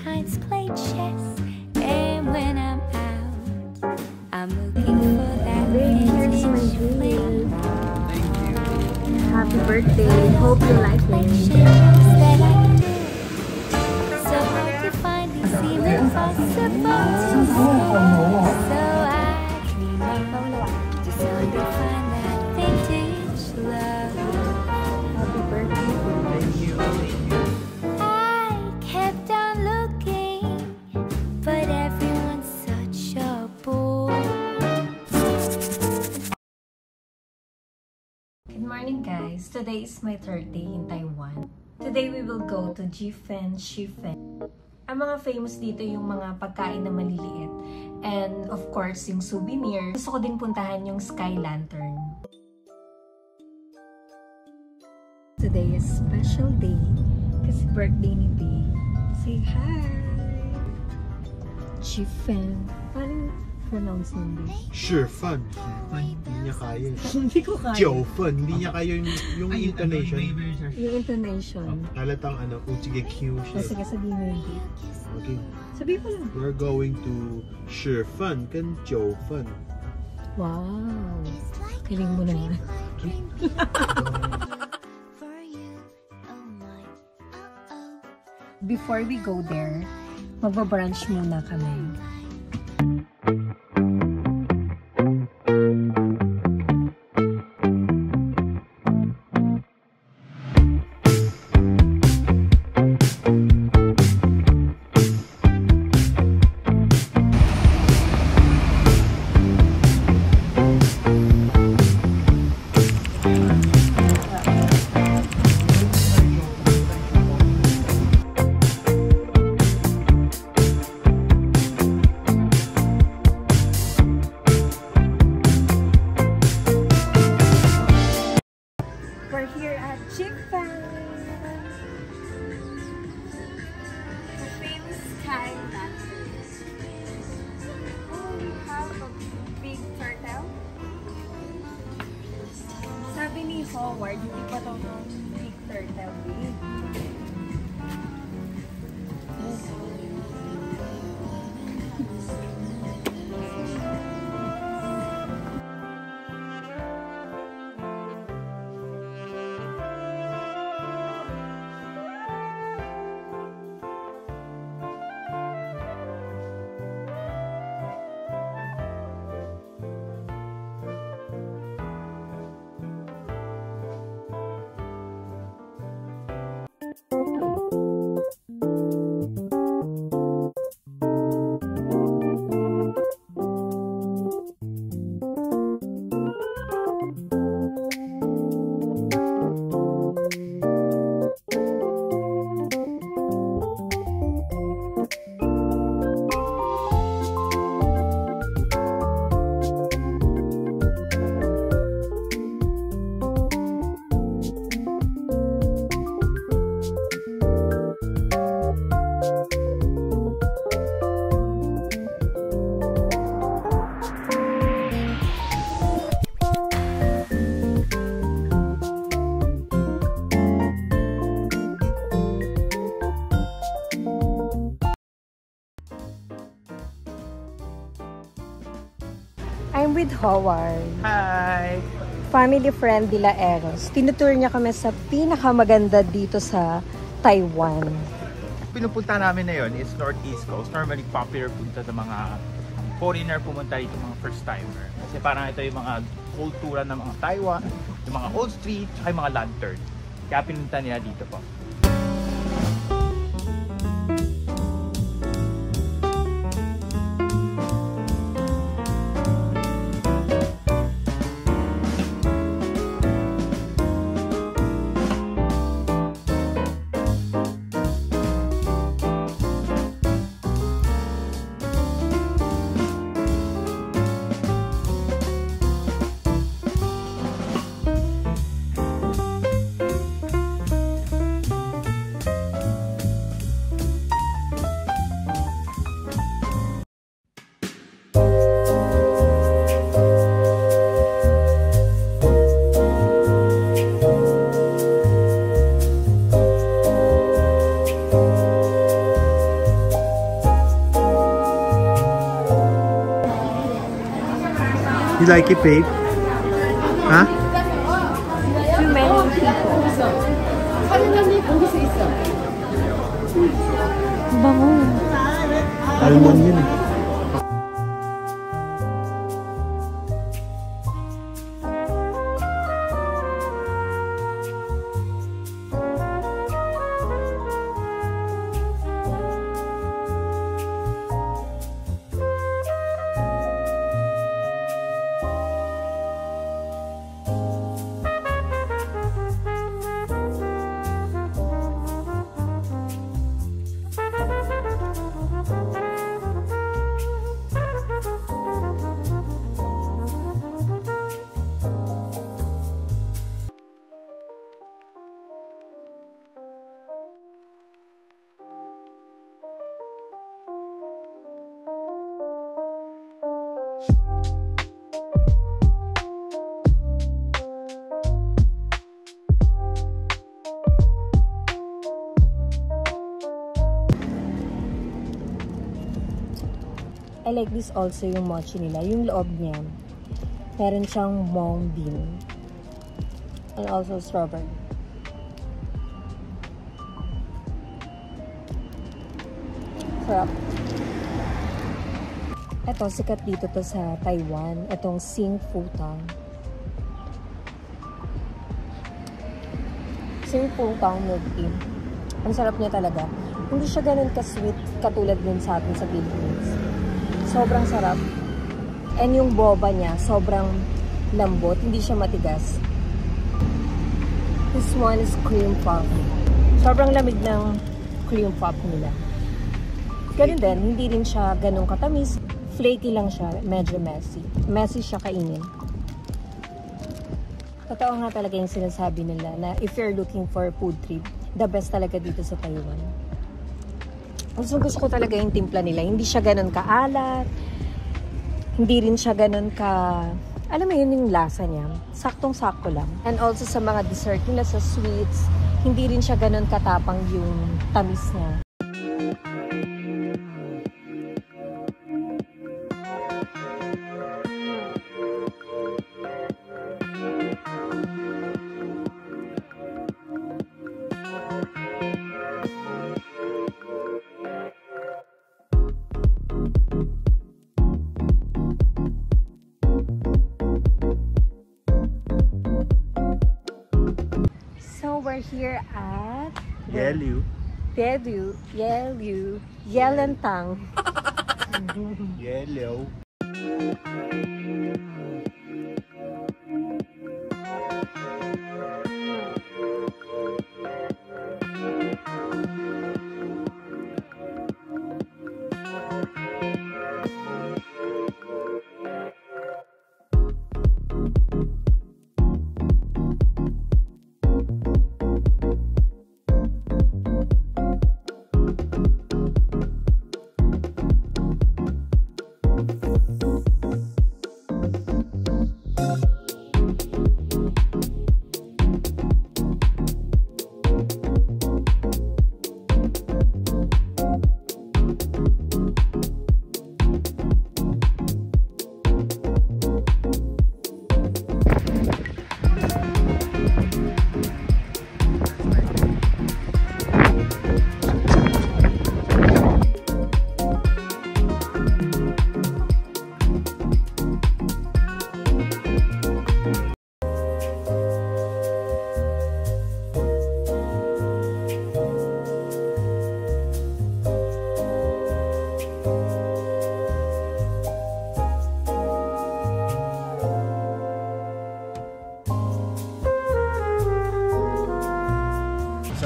Valentine's play chess, and when I'm out, I'm looking for that vintage flame. Happy birthday. Hope you like it. That I do. So hard to find, these seem impossible to stay. So I dream of to someday find that vintage love. Happy birthday. I kept on looking, but everyone's such a bore. Good morning, guys. Today is my third day in Taiwan. Today we will go to Jifen, Shifen. Ang mga famous dito yung mga pagkain na maliliit. And of course, yung souvenir. Gusto ko din puntahan yung Sky Lantern. Today is special day kasi birthday ni B. Say hi! Jifen. Paano pronounce nun, B? 示范 hindi niya kaya. Hindi ko kaya. 九份 hindi niya kaya yung intonation. Yung intonation. Halatang ano, sige Q siya. Sige, sabihin mo yung B. Okay. Sabihin mo lang. We're going to 示范跟九份. Wow! Kiling mo naman. Before we go there, magbabrunch muna kami. We're here at Jifen, the famous Sky Lantern. Oh, we have a big turtle. Sabi ni Howard, hindi pa ito big turtle big. I'm with Howard. Hi! Family friend nila Eros. Tinutour niya kami sa pinakamaganda dito sa Taiwan. Pinupunta namin na yun is Northeast Coast. Normally popular punta sa mga foreigner pumunta dito, mga first timer. Kasi parang ito yung mga kultura ng mga Taiwan, yung mga old street, at yung mga lantern. Kaya pinunta nila dito po. like it, babe? Huh? Too many people. Bango. Almond yun. I like this also yung mochi nila. Yung loob niya, meron siyang mung bean. And also strawberry. Sarap. Ito, sikat dito to sa Taiwan. Itong Sing Futang. Sing Futang milk tea. Ang sarap niya talaga. Hindi siya ganun ka-sweet katulad din sa atin sa Philippines. Sobrang sarap. And yung boba niya, sobrang lambot. Hindi siya matigas. This one is cream puff. Sobrang lamig ng cream puff nila. Ganun din, hindi rin siya ganun katamis. Flaky lang siya, medyo messy. Messy siya kainin. Totoo nga talaga yung sinasabi nila na if you're looking for food trip, the best talaga dito sa Taiwan. Gusto ko talaga yung timpla nila. Hindi siya ganun kaalat. Hindi rin siya ganun ka... Alam mo yun yung lasa niya. Saktong-sakto lang. And also sa mga dessert nila, sa sweets, hindi rin siya ganun katapang yung tamis niya. We're here at Yelu. Yelentang. Yellow.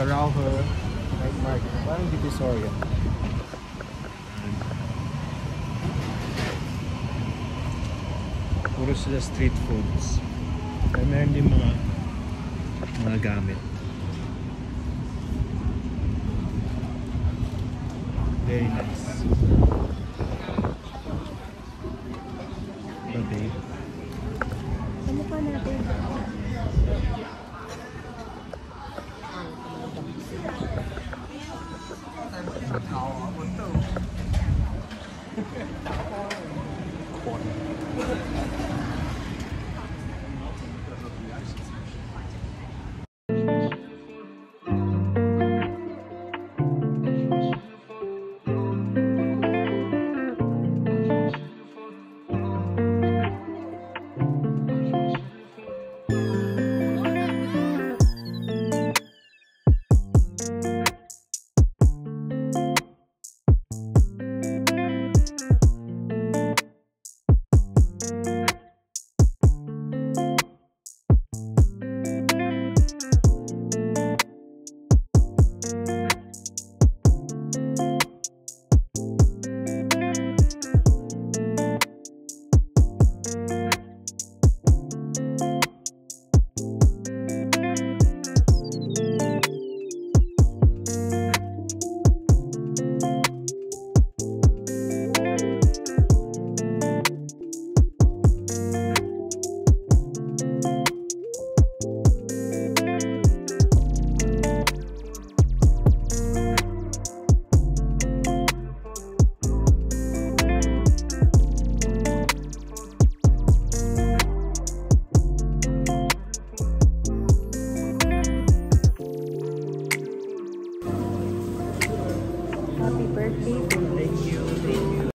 Around her, night market. Parang Divisoria. Puro sila street foods. Kaya meron din mga gamit. Very nice. Babe. Ano pa natin? Thank you, thank you.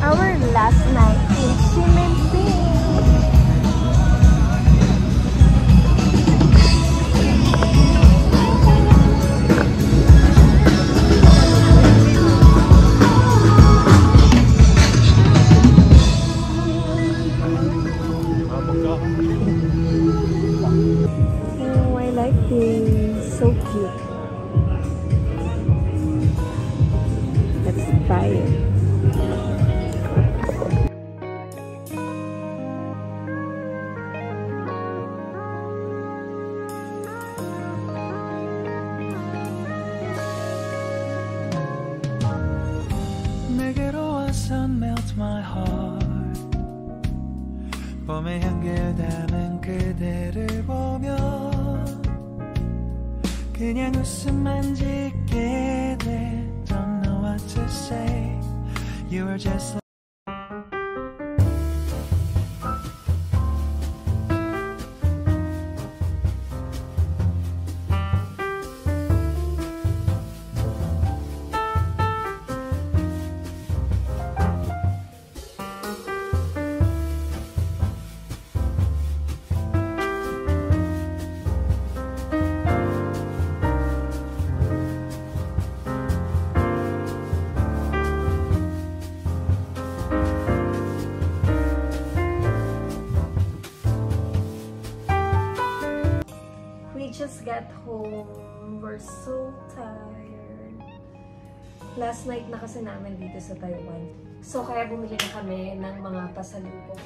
Our last night in Ximending. Oh, I like this. So cute. Let's try it. 내게로 와서 melt my heart 봄의 향기를 담은 그대를 보며 그냥 웃음만 짓게 돼 Don't know what to say You are just like Just got home. We're so tired. Last night na kasi namin dito sa Taiwan. So, kaya bumili na kami ng mga pasalubong.